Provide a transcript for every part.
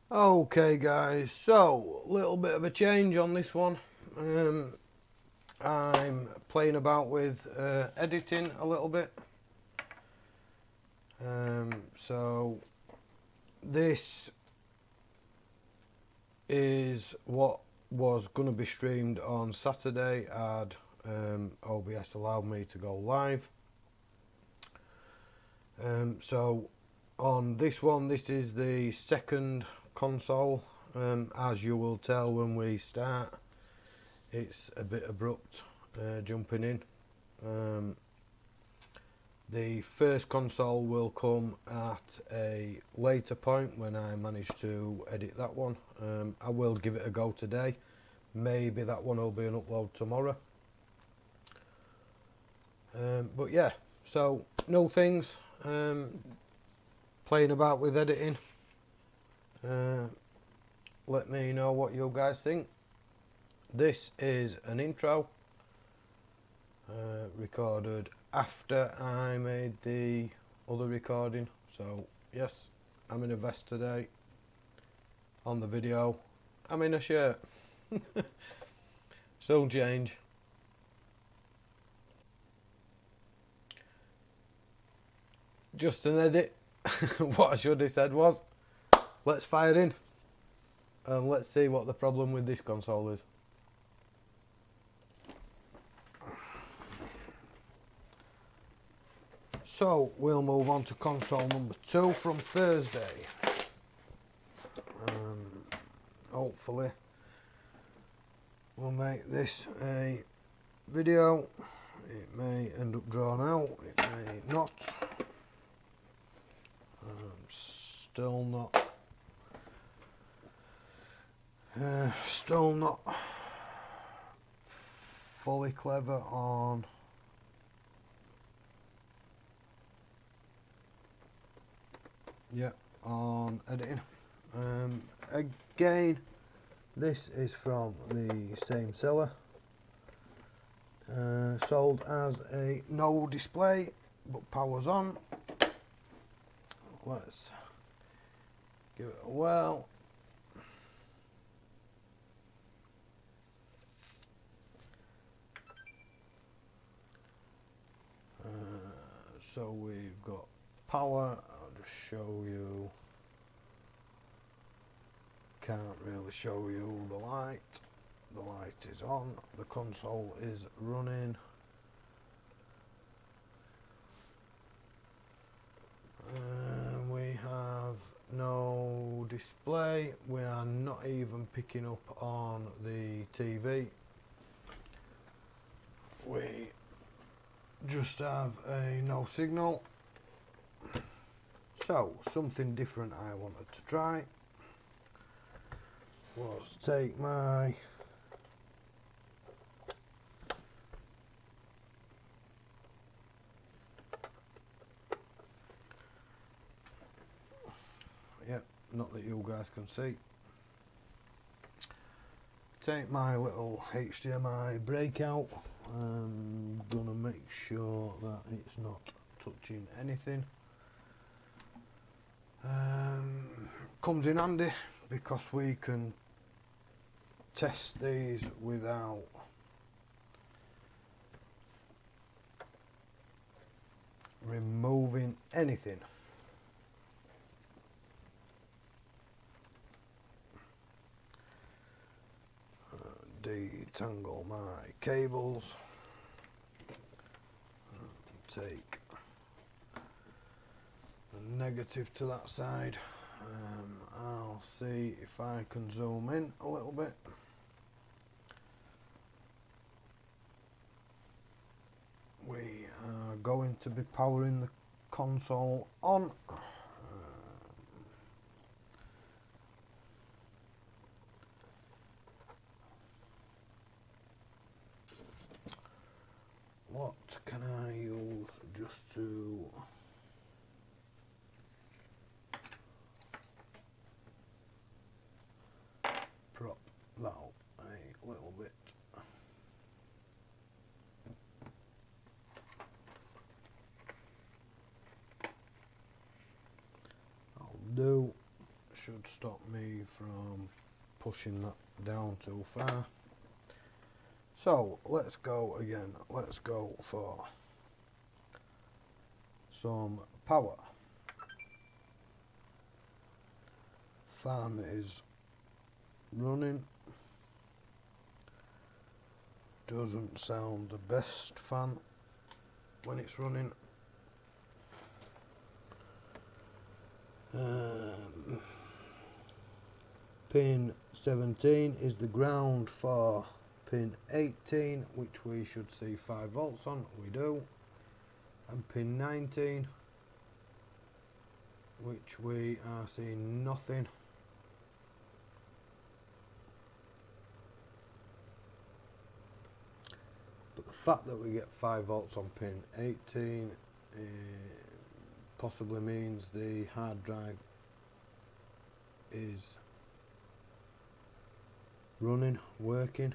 Okay guys, so a little bit of a change on this one. I'm playing about with editing a little bit. So this is what was going to be streamed on Saturday had OBS allowed me to go live. So on this one, this is the second console. As you will tell when we start, it's a bit abrupt jumping in. The first console will come at a later point when I manage to edit that one. I will give it a go today. Maybe that one will be an upload tomorrow. But yeah, so no things. Playing about with editing. Let me know what you guys think. This is an intro recorded after I made the other recording. So yes, I'm in a vest today. On the video, I'm in a shirt. Soon change. Just an edit. What I should have said was, let's fire in and let's see what the problem with this console is. So we'll move on to console number 2 from Thursday. Hopefully we'll make this a video. It may end up drawn out, it may not. Still not fully clever on on editing. Again, this is from the same seller, sold as a no display but powers on. Let's give it a whirl. So we've got power. I'll just show you. Can't really show you the light. The light is on. The console is running. We have no display. We are not even picking up on the TV. We just have a no signal. So something different I wanted to try was take my not that you guys can see. Take my little HDMI breakout. I'm gonna make sure that it's not touching anything. Comes in handy because we can test these without removing anything. Detangle my cables, take the negative to that side. I'll see if I can zoom in a little bit. We are going to be powering the console on. What can I use just to prop that up a little bit? I'll do should stop me from pushing that down too far. So let's go again. Let's go for some power. Fan is running. Doesn't sound the best fan when it's running. Pin 17 is the ground for pin 18, which we should see 5 volts on. We do. And pin 19, which we are seeing nothing. But the fact that we get 5 volts on pin 18 possibly means the hard drive is running, working.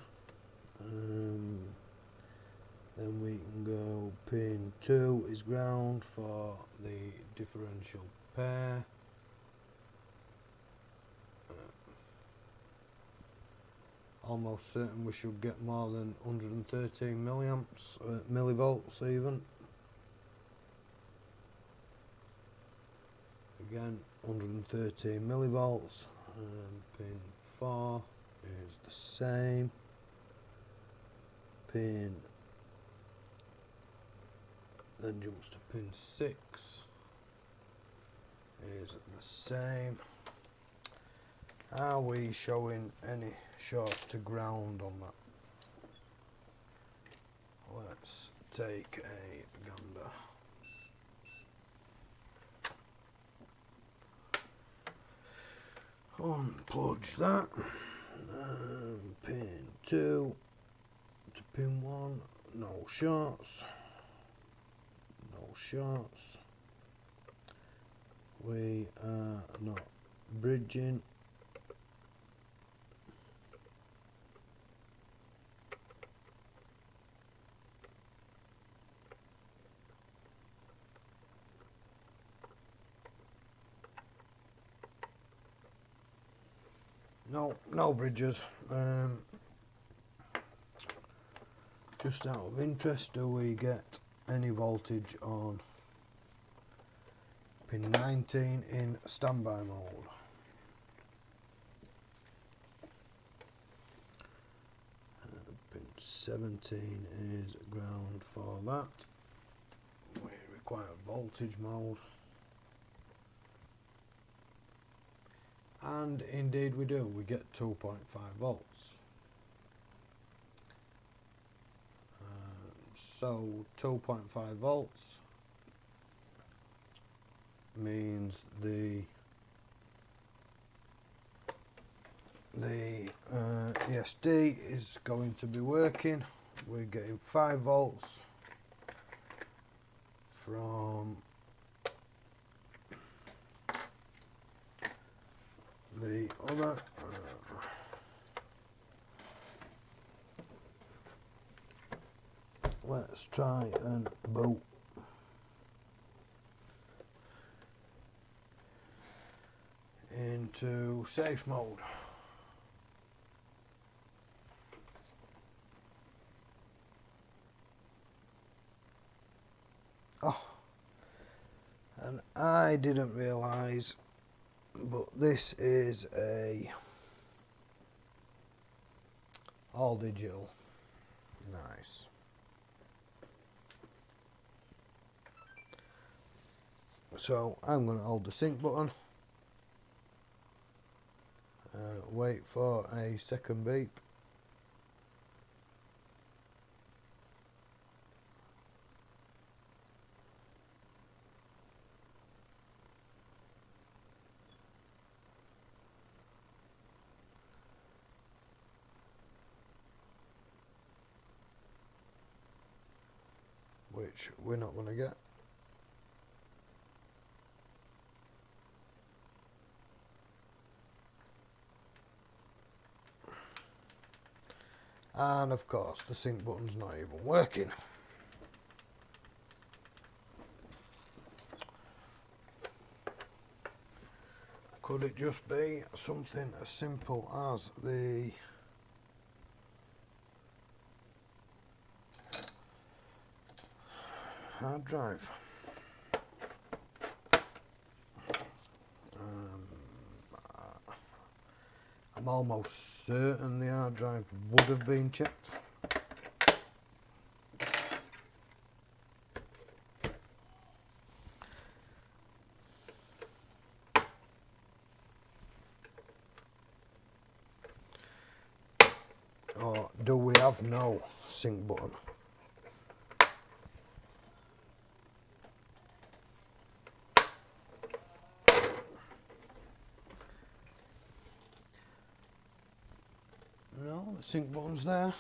Then we can go pin 2 is ground for the differential pair. Almost certain we should get more than 113 milliamps, millivolts even. Again, 113 millivolts. Pin 4 is the same. Pin then jumps to pin 6 is the same. Are we showing any shorts to ground on that? Let's take a gander. Unplug that. Pin 2 to pin 1, no shorts. No shorts. We are not bridging. No bridges. Just out of interest, do we get any voltage on pin 19 in standby mode? Pin 17 is ground for that. We require voltage mode. And indeed we do, we get 2.5 volts. So 2.5 volts means the ESD is going to be working. We're getting 5 volts from the other. Let's try and boot. Into safe mode. Oh, and I didn't realise, but this is a all digital. Nice. So I'm going to hold the sync button, wait for a second beep. Which we're not going to get. And of course the sync button's not even working. Could it just be something as simple as the hard drive? I'm almost certain the hard drive would have been checked. Or do we have no sync button? No, the sync button's there.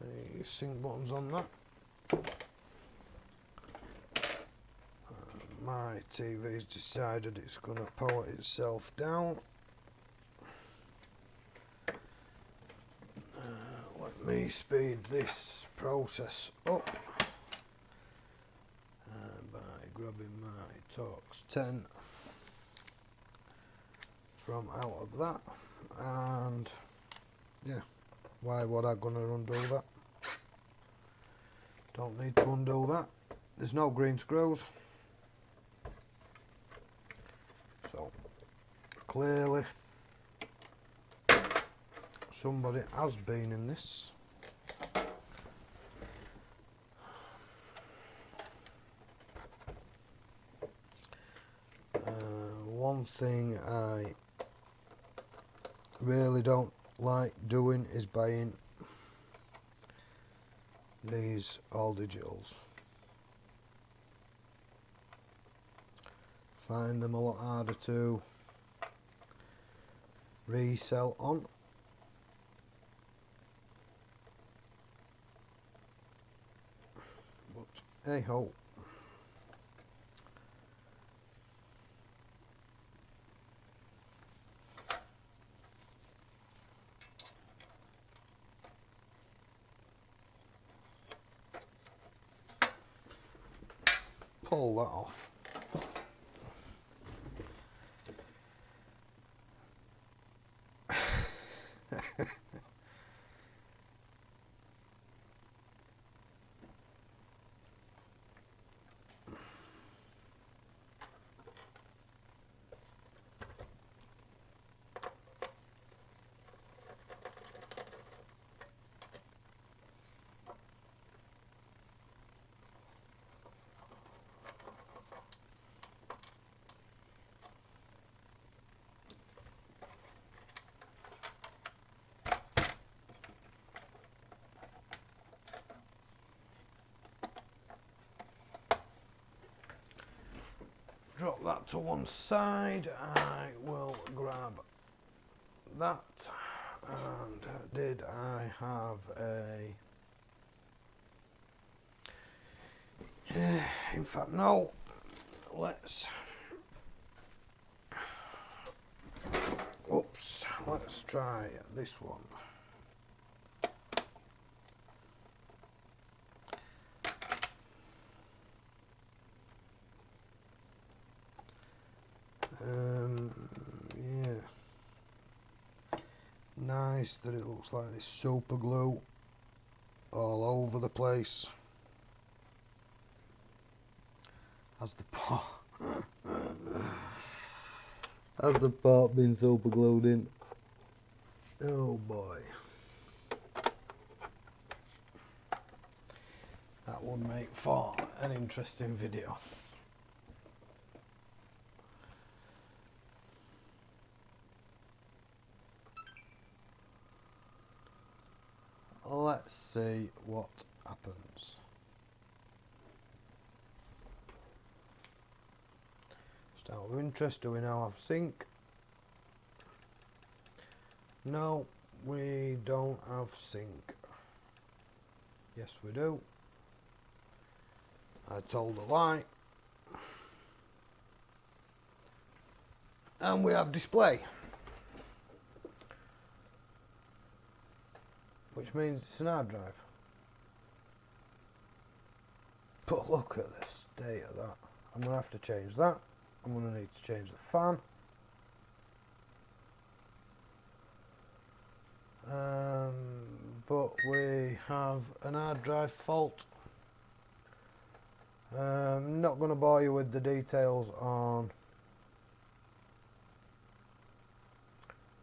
The sync button's on that. My TV's decided it's going to power itself down. Let me speed this process up by grabbing my Torx 10 from out of that, and yeah, why would I gonna undo that? Don't need to undo that. There's no green screws, so clearly somebody has been in this. One thing I really don't like doing is buying these all digitals. Find them a lot harder to resell on. But hey ho. Pull that off. Drop that to one side. I will grab that. And did I have a... in fact, no. Let's... Oops. Let's try this one. Yeah, nice that it looks like this super glue all over the place. Has the part been super glued in? Oh boy, that would make for an interesting video. Let's see what happens. Just out of interest, do we now have sync? No, we don't have sync. Yes, we do. I told a lie. And we have display. Which means it's an hard drive. But look at the state of that. I'm going to have to change that. I'm going to need to change the fan. but we have an hard drive fault. Not going to bore you with the details on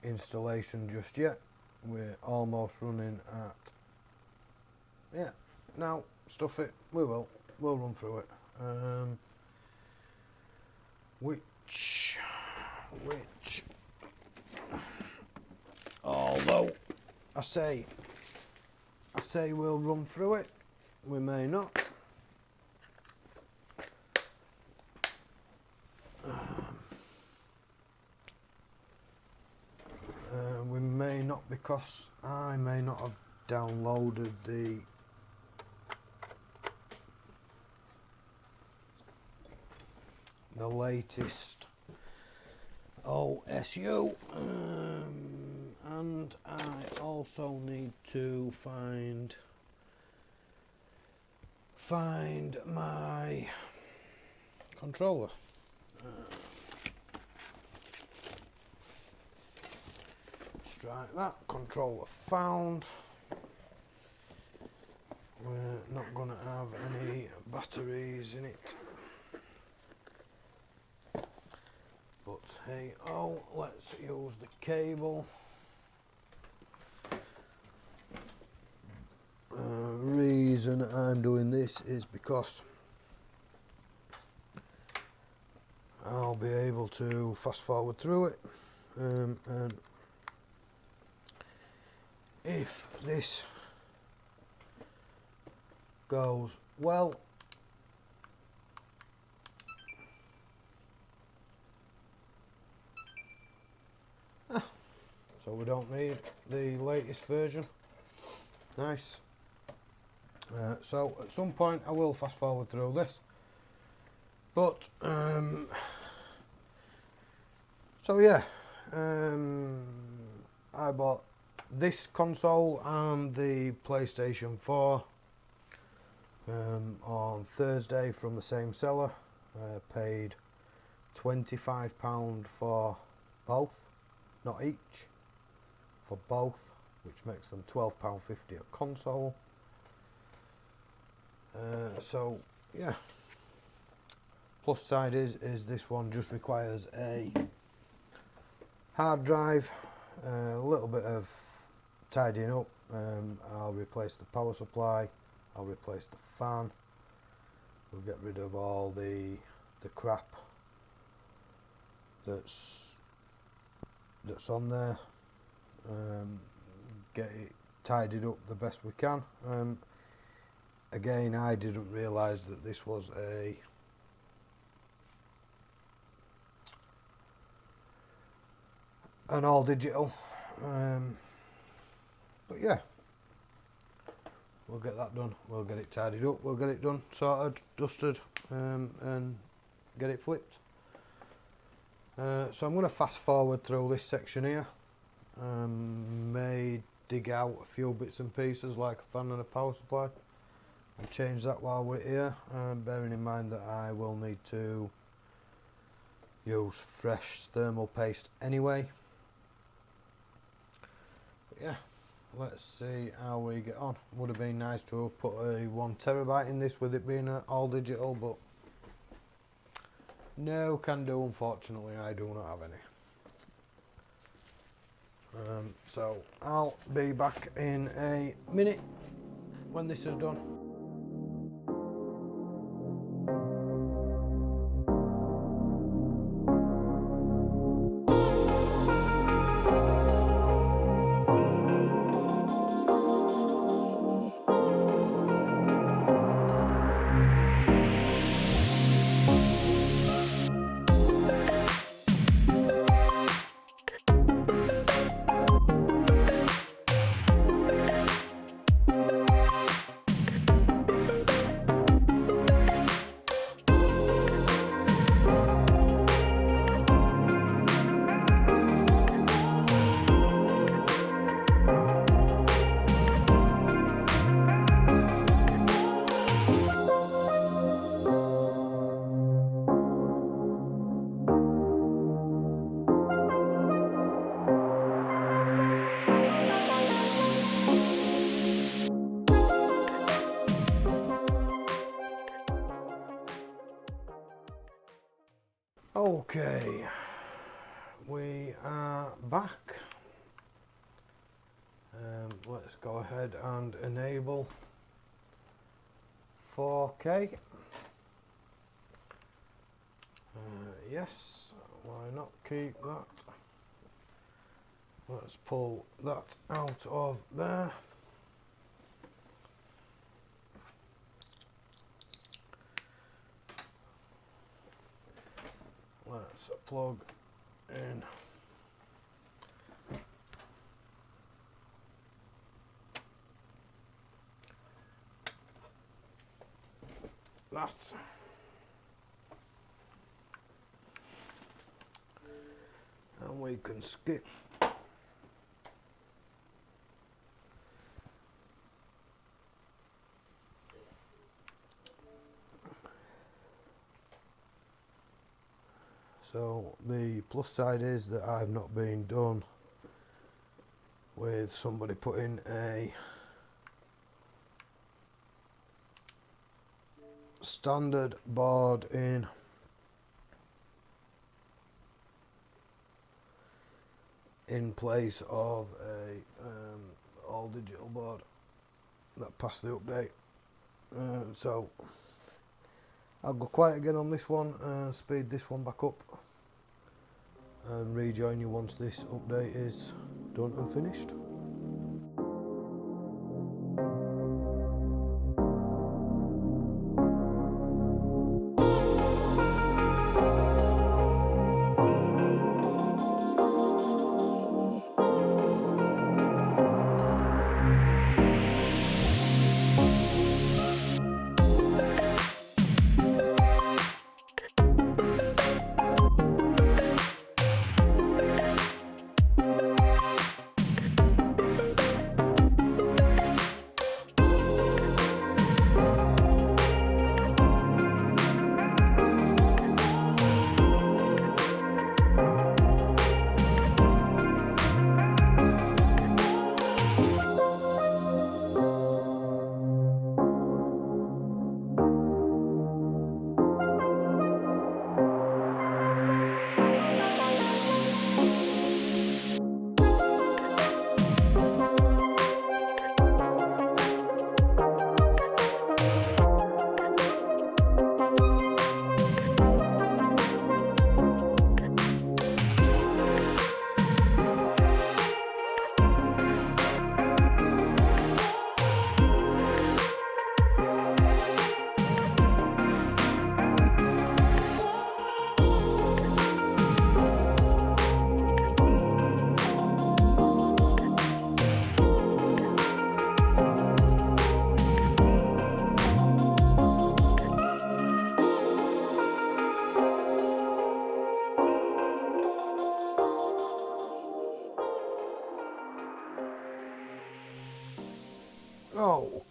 installation just yet. We're almost running at, yeah, now stuff it, we'll run through it. Which although I say we'll run through it, we may not. We may not, because I may not have downloaded the latest OSU, and I also need to find my controller. Strike that, controller found. We're not going to have any batteries in it, but hey, let's use the cable. Reason I'm doing this is because I'll be able to fast forward through it, and if this goes well, so we don't need the latest version. Nice. So at some point I will fast forward through this, but so yeah, I bought this console and the PlayStation 4 on Thursday from the same seller. Paid £25 for both, not each, for both, which makes them £12.50 a console. So yeah, plus side is this one just requires a hard drive, a little bit of tidying up. I'll replace the power supply, I'll replace the fan, we'll get rid of all the crap that's on there, get it tidied up the best we can. Again, I didn't realise that this was an all digital, but yeah, we'll get that done, we'll get it tidied up, we'll get it done, sorted, dusted, and get it flipped. So I'm going to fast forward through this section here, may dig out a few bits and pieces like a fan and a power supply and change that while we're here, bearing in mind that I will need to use fresh thermal paste anyway. But yeah, let's see how we get on. Would have been nice to have put a 1 terabyte in this with it being all digital, but no can do, unfortunately. I do not have any. So I'll be back in a minute when this is done. Okay, we are back. Let's go ahead and enable 4K. Yes, why not keep that? Let's pull that out of there. Let's plug in that. And we can skip so the plus side is that I've not been done with somebody putting a standard board in place of a all digital board that passed the update. So I'll go quiet again on this one and speed this one back up and rejoin you once this update is done and finished.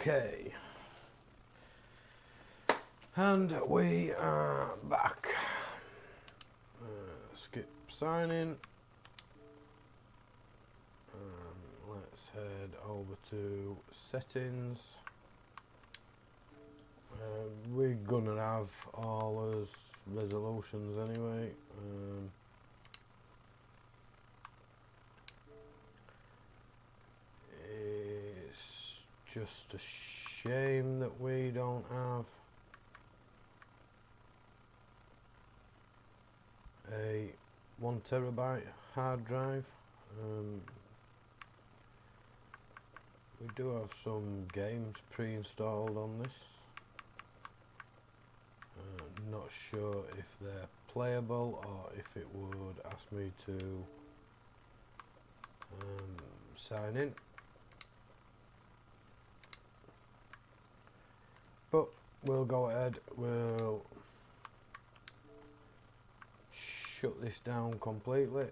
Okay, and we are back. Skip signing. Let's head over to settings. We're gonna have all as resolutions anyway. It's just a shame that we don't have a 1 terabyte hard drive. We do have some games pre-installed on this. Not sure if they're playable or if it would ask me to sign in. But we'll go ahead, we'll shut this down completely.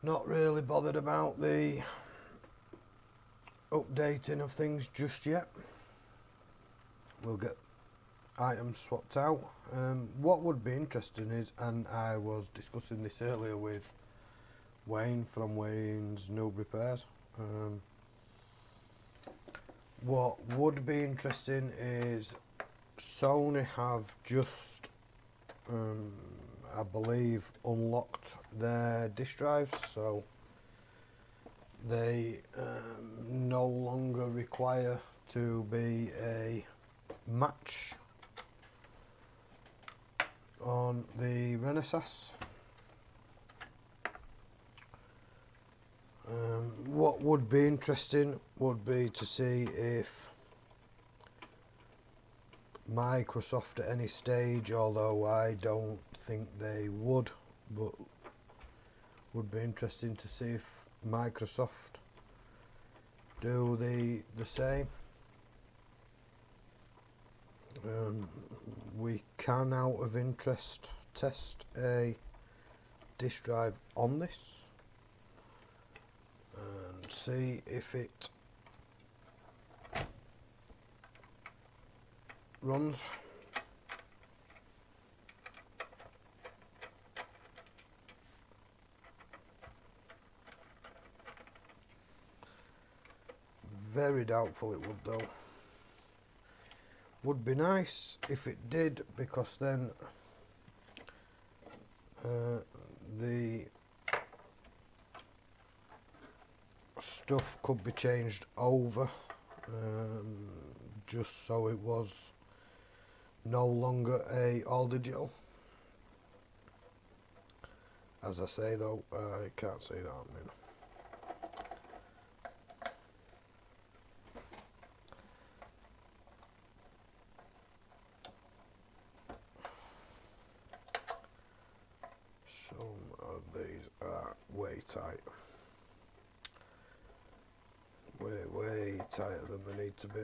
Not really bothered about the updating of things just yet. items swapped out. What would be interesting is, and I was discussing this earlier with Wayne from Wayne's Noob Repairs, what would be interesting is Sony have just I believe unlocked their disk drives, so they no longer require to be a match on the Renaissance. What would be interesting would be to see if Microsoft at any stage, although I don't think they would, but would be interesting to see if Microsoft do the same. We can, out of interest, test a disk drive on this and see if it runs. Very doubtful it would though. Would be nice if it did, because then the stuff could be changed over, just so it was no longer a all digital. As I say though, I can't see that happening. Some of these are way tight. Way tighter than they need to be.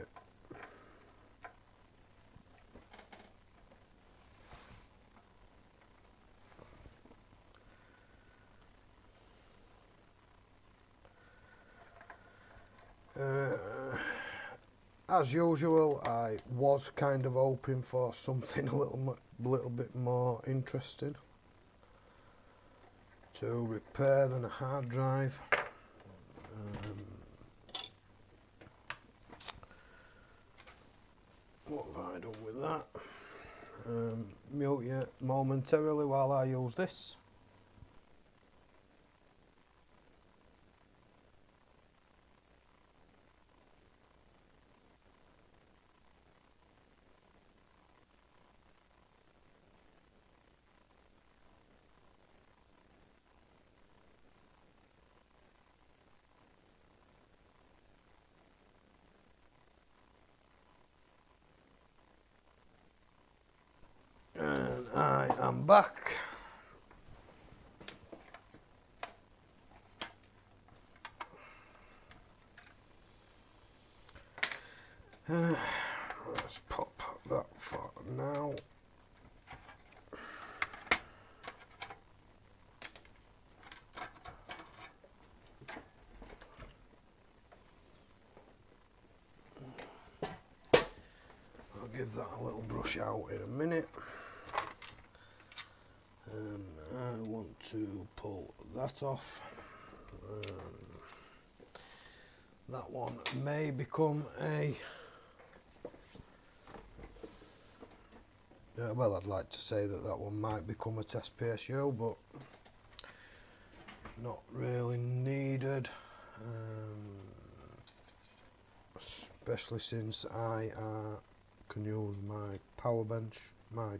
As usual, I was kind of hoping for something a little bit more interesting to repair than a hard drive. What have I done with that? Mute you momentarily while I use this. And I am back. Let's pop that for now. I'll give that a little brush out in a minute. And I want to pull that off. That one may become a well, I'd like to say that one might become a test PSU, but not really needed, especially since I can use my power bench, my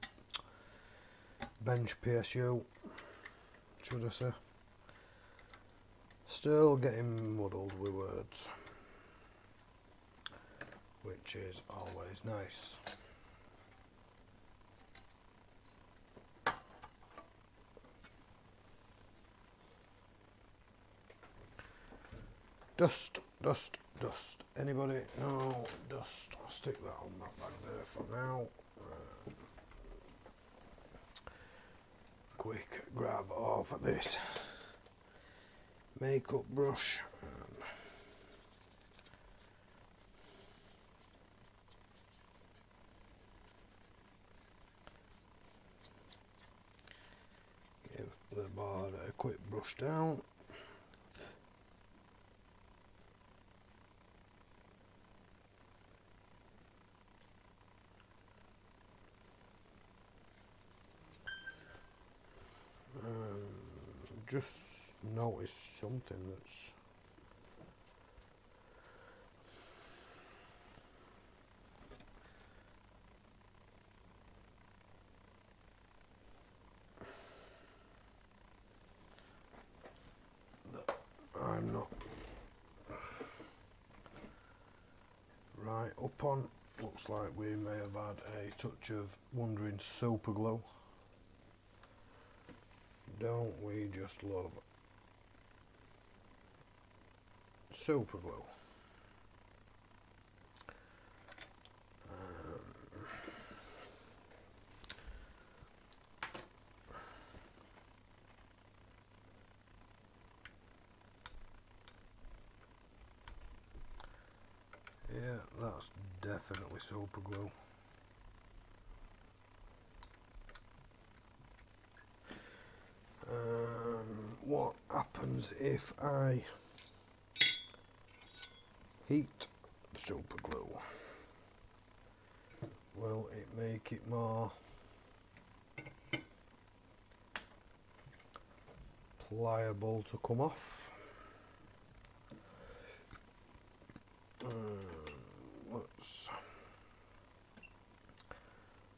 bench PSU, should I say. Still getting muddled with words, which is always nice. Dust, dust, dust. Anybody? No, dust. I'll stick that on that back there for now. Quick grab of this makeup brush. the board a quick brush down. Just noticed something that's I'm not right up on. Looks like we may have had a touch of wandering super glue. Don't we just love super glue? Yeah, that's definitely super glue. What happens if I heat super glue? Will it make it more pliable to come off?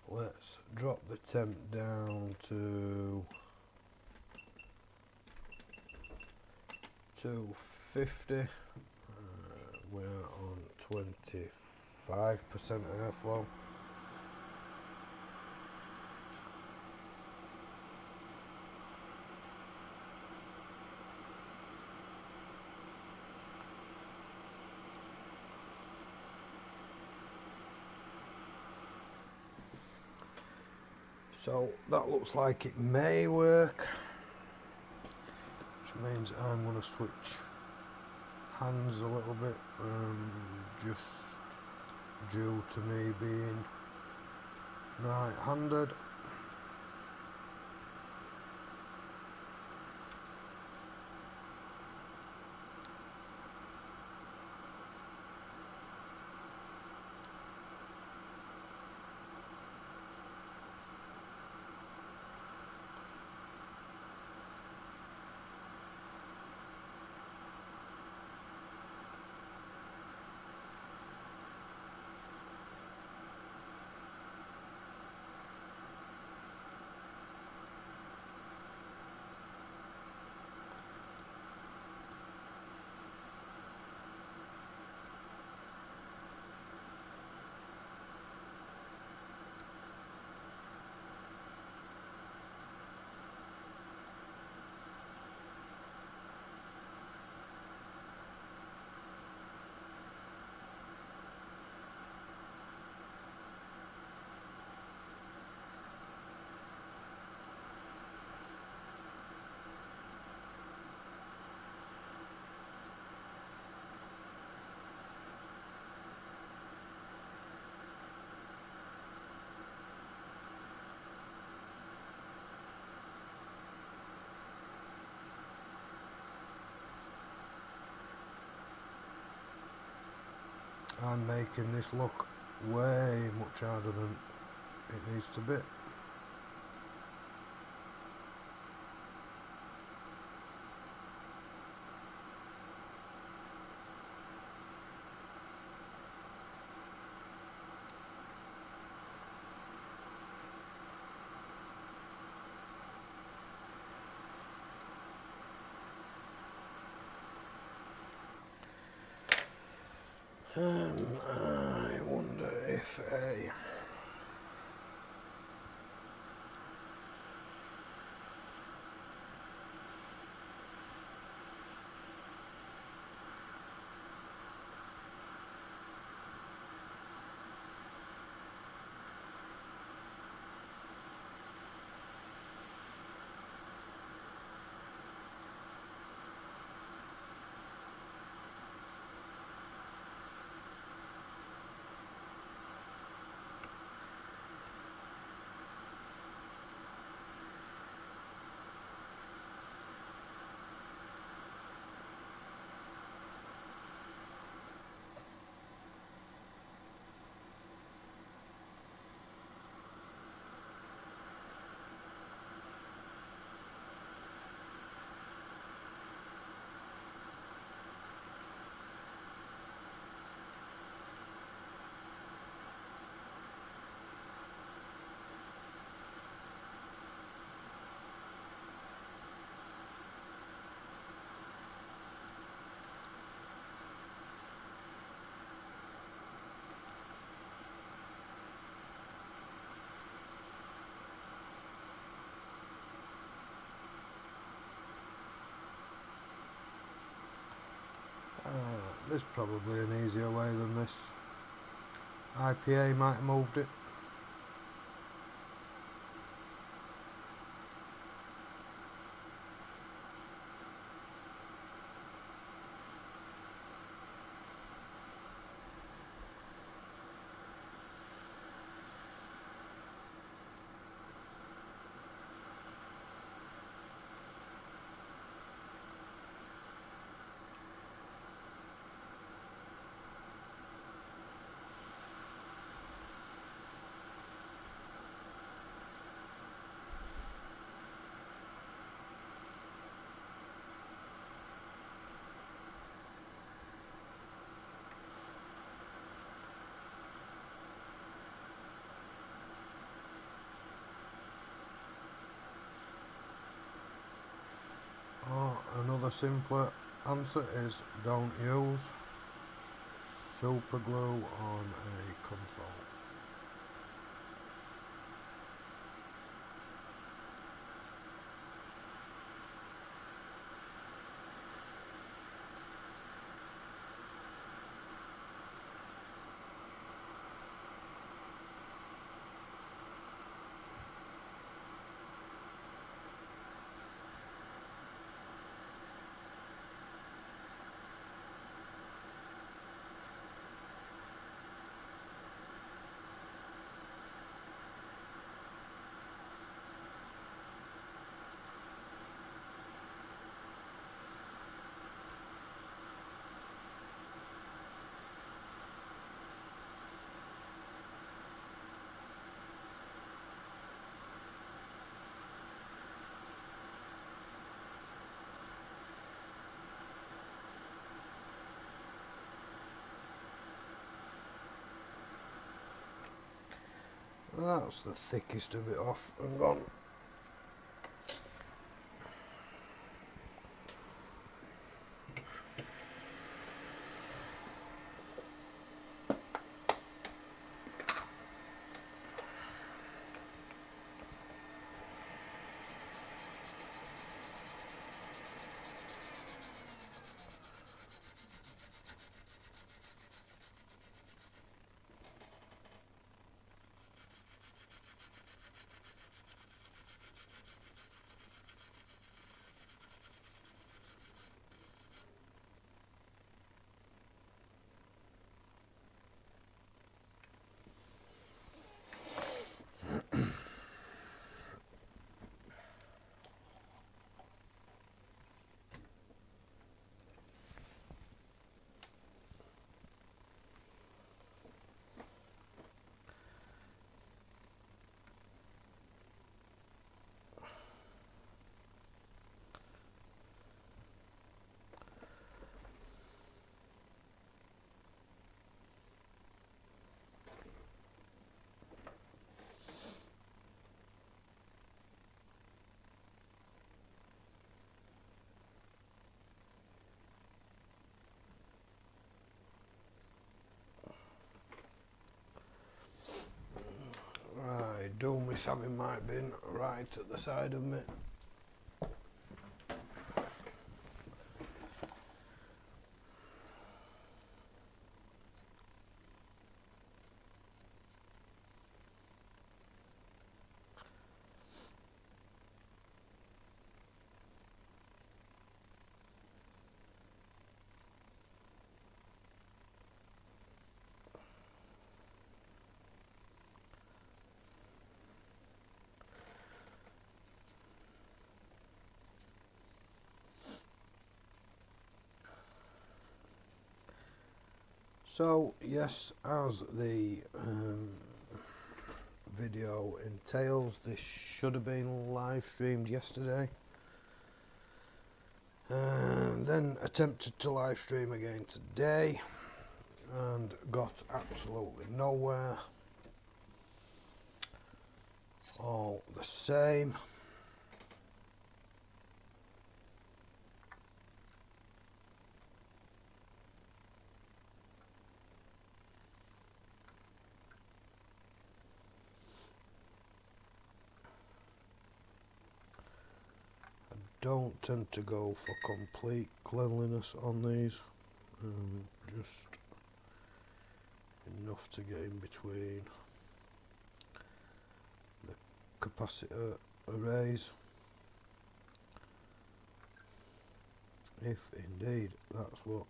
Let's drop the temp down to 250. We're on 25% airflow. So that looks like it may work, which means I'm going to switch hands a little bit, just due to me being right-handed. I'm making this look way much harder than it needs to be. I wonder if there's probably an easier way than this. IPA might have moved it. Or another simpler answer is don't use super glue on a console. That's the thickest of it off and gone. I do miss having my bin right at the side of me. So yes, as the video entails, this should have been live streamed yesterday, and then attempted to live stream again today and got absolutely nowhere. All the same, don't tend to go for complete cleanliness on these. just enough to get in between the capacitor arrays, if indeed that's what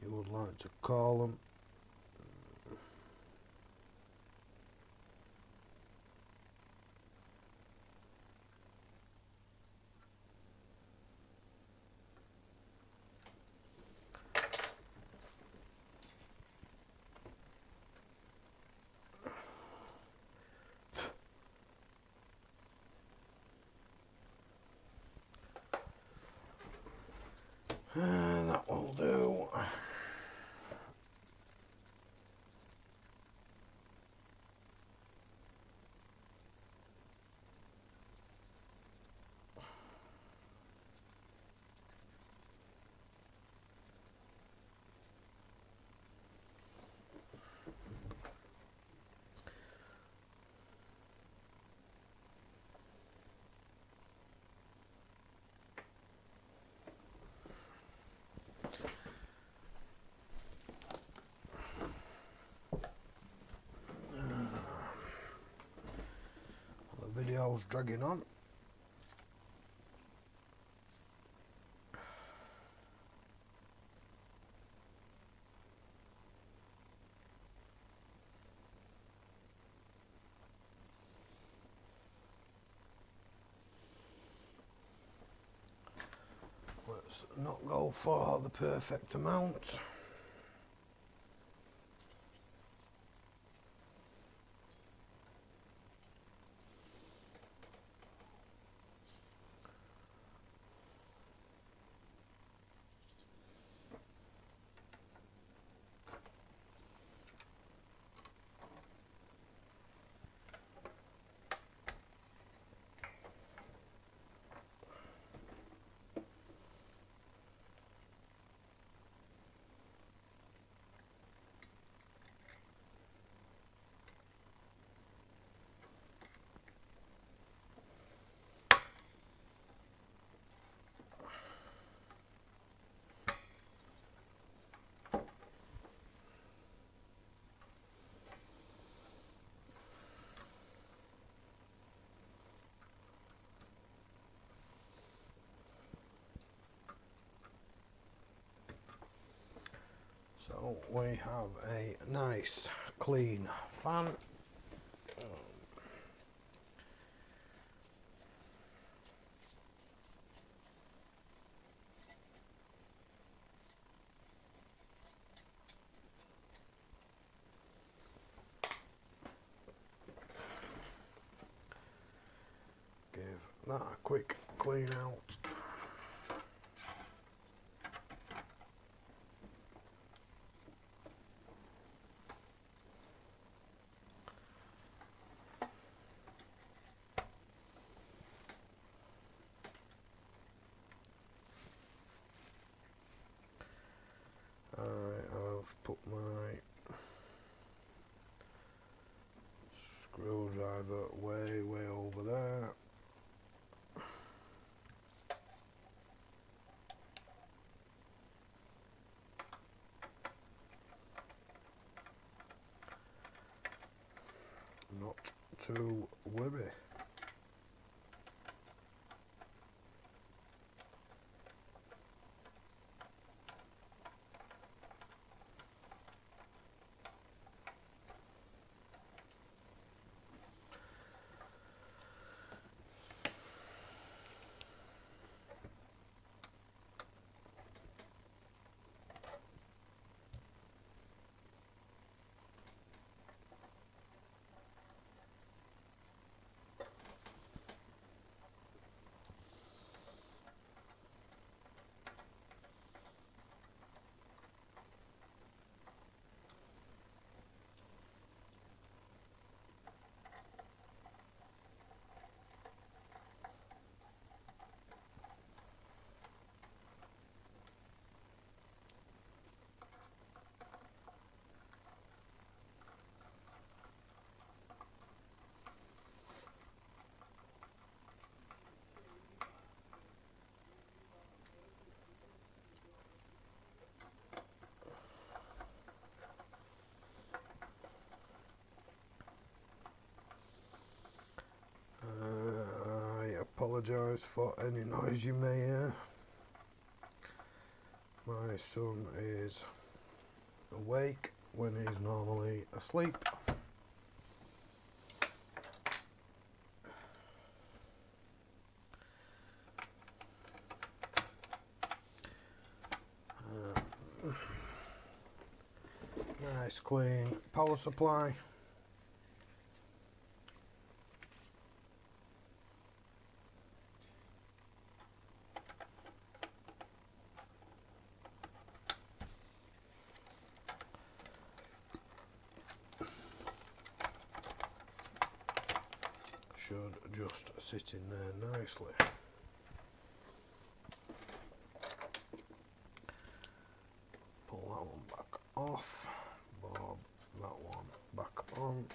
you would like to call them. And that will do. The video's dragging on. Let's not go for the perfect amount. So we have a nice clean fan. Give that a quick clean out. I've put my screwdriver way over there. Not to worry. apologise for any noise you may hear. My son is awake when he's normally asleep. Nice clean power supply. Should just sit in there nicely. Pull that one back off, bob that one back on.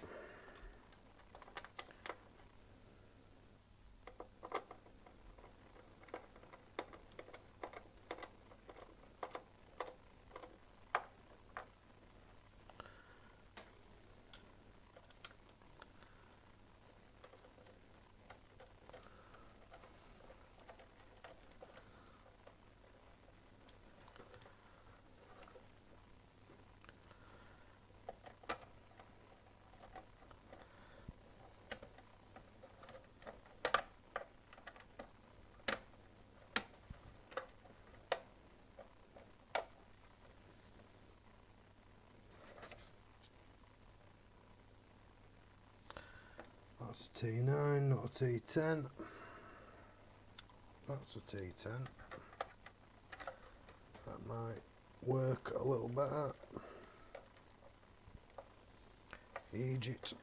That's a T9, not a T10. That's a T10. That might work a little better. Egypt.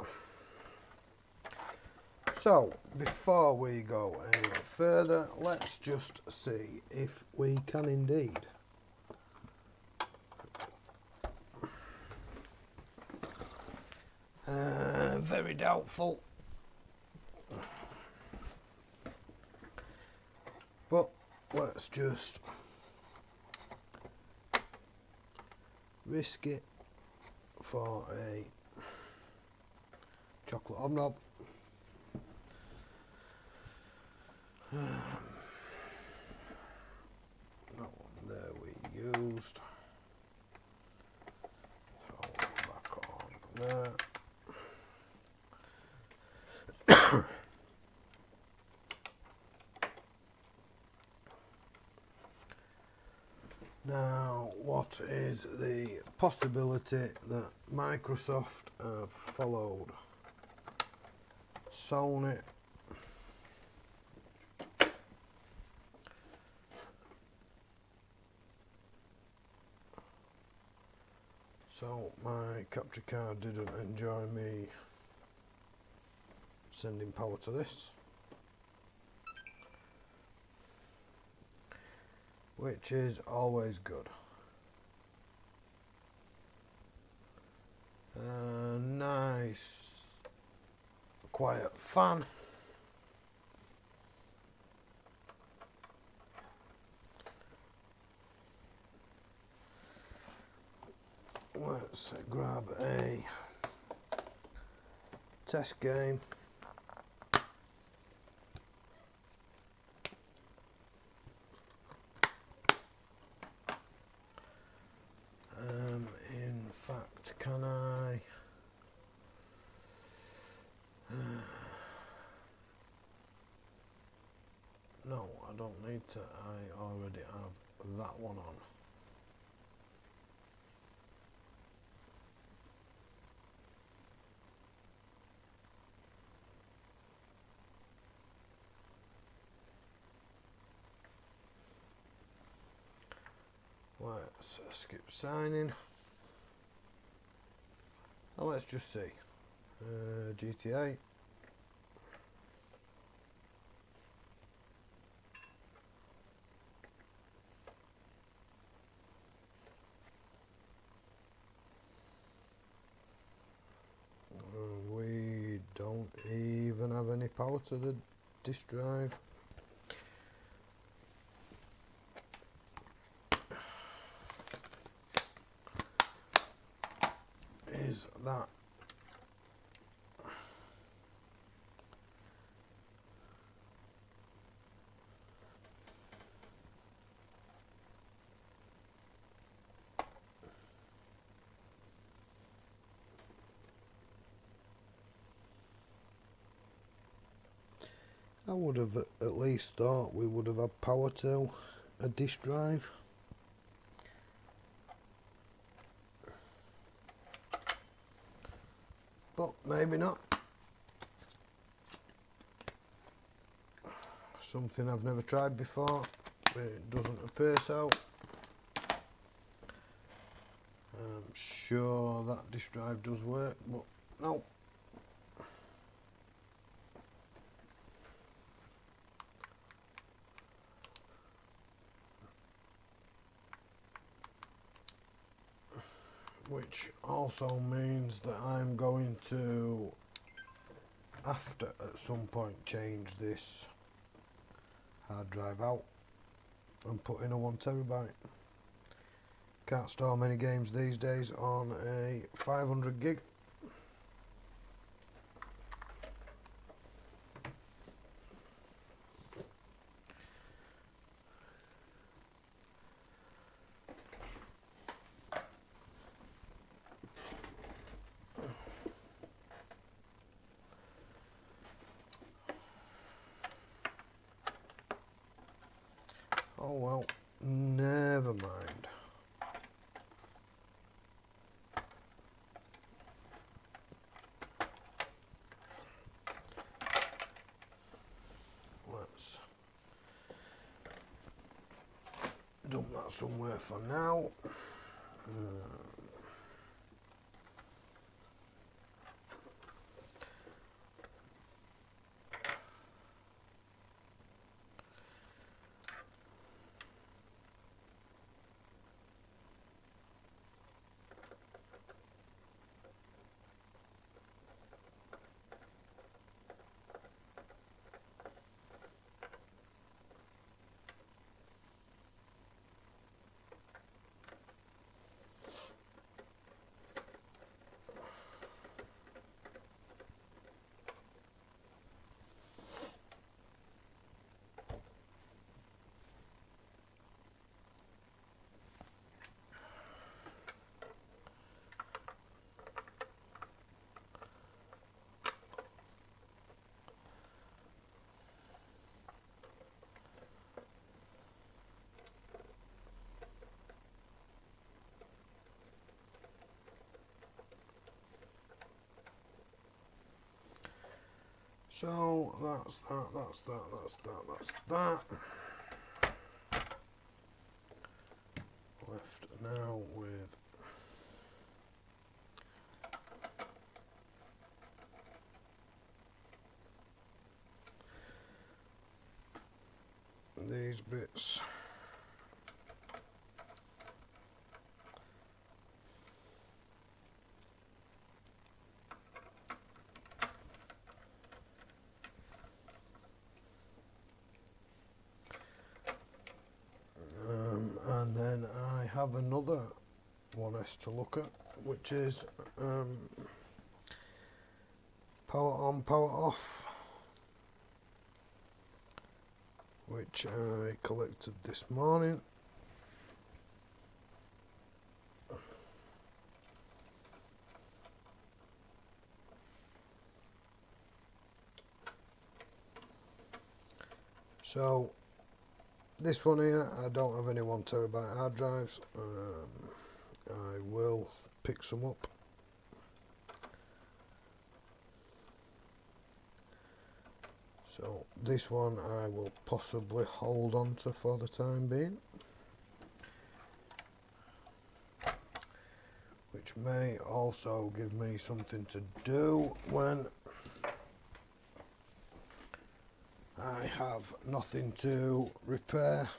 So, before we go any further, let's just see if we can indeed. Very doubtful. But let's just risk it for a chocolate hobnob. That one there we used. Throw it back on there. Now, what is the possibility that Microsoft have followed Sony? So my capture card didn't enjoy me sending power to this, which is always good. Nice quiet fan. Let's grab a test game. In fact, can I? No, I don't need to. I already have that one on. Let's skip signing. And let's just see. GTA. We don't even have any power to the disk drive. Is that I would have at least thought we would have had power to a disk drive. But maybe not. Something I've never tried before. It doesn't appear so. I'm sure that disk drive does work, but no. Which also means that I'm going to have to at some point change this hard drive out and put in a 1TB. Can't store many games these days on a 500 gig. Oh well, never mind. Let's dump that somewhere for now. So that's that. Left now with these bits. And then I have another 1S to look at, which is power on, power off, which I collected this morning. So this one here, I don't have any 1TB hard drives. I will pick some up. So this one I will possibly hold on to for the time being, which may also give me something to do when I have nothing to repair.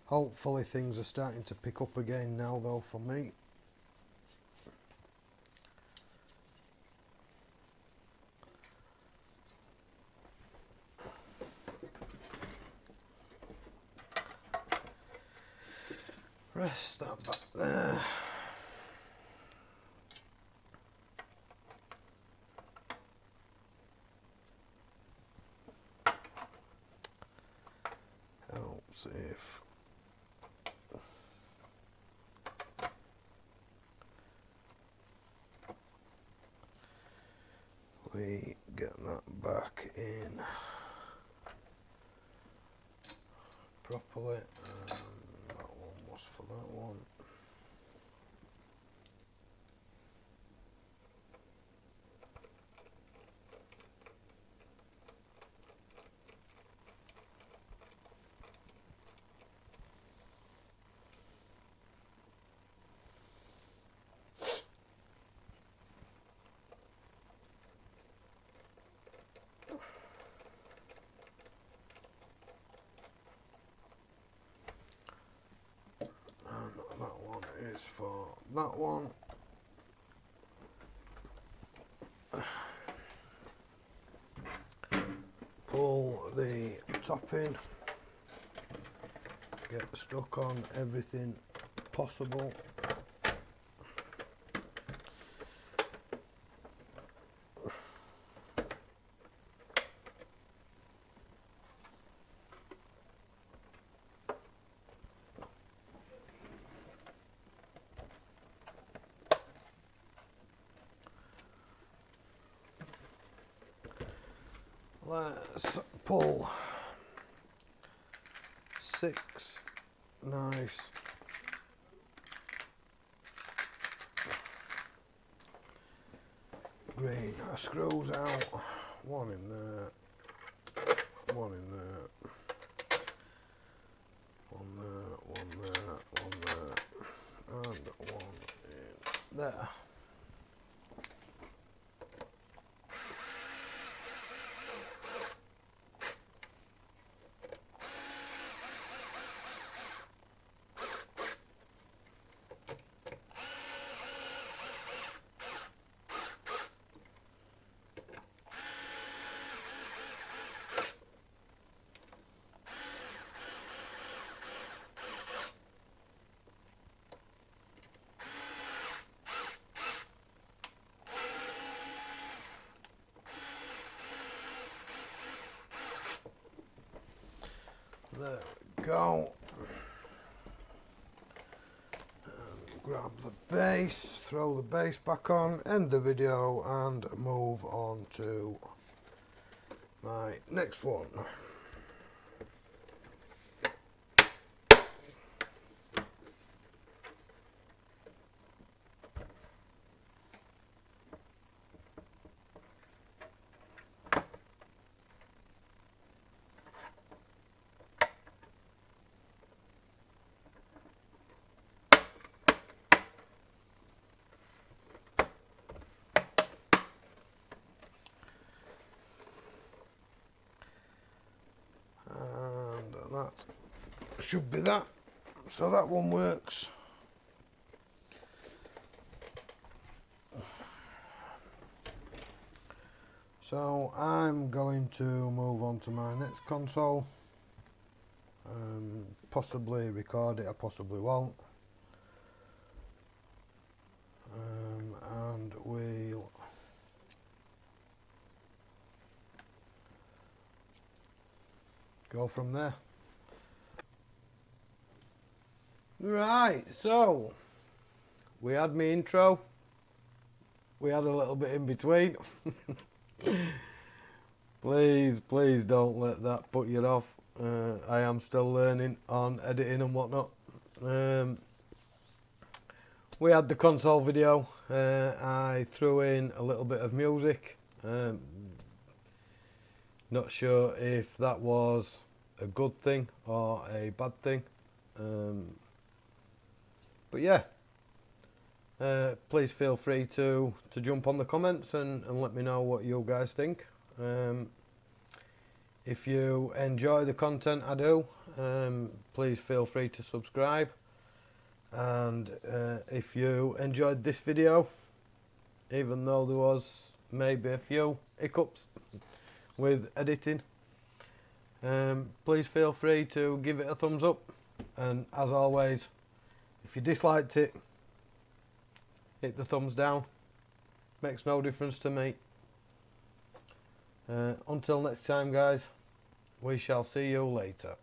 Hopefully things are starting to pick up again now though for me. Rest that back there. Helps if we get that back in properly. That one was for that one. That one is for that one. Pull the top in, get stuck on everything possible. Let's pull 6 nice green screws out, one in there, one in there, one there, one there, one there, and one in there. There we go. And grab the base, throw the base back on, end the video and move on to my next one. That should be that, so that one works. So I'm going to move on to my next console, possibly record it, I possibly won't, and we'll go from there. Right, so we had my intro, we had a little bit in between. Please don't let that put you off. I am still learning on editing and whatnot. We had the console video. I threw in a little bit of music. Not sure if that was a good thing or a bad thing. But yeah, please feel free to jump on the comments and let me know what you guys think. If you enjoy the content I do, please feel free to subscribe. And if you enjoyed this video, even though there was maybe a few hiccups with editing, please feel free to give it a thumbs up. And as always, if you disliked it, hit the thumbs down. Makes no difference to me. Until next time, guys, we shall see you later.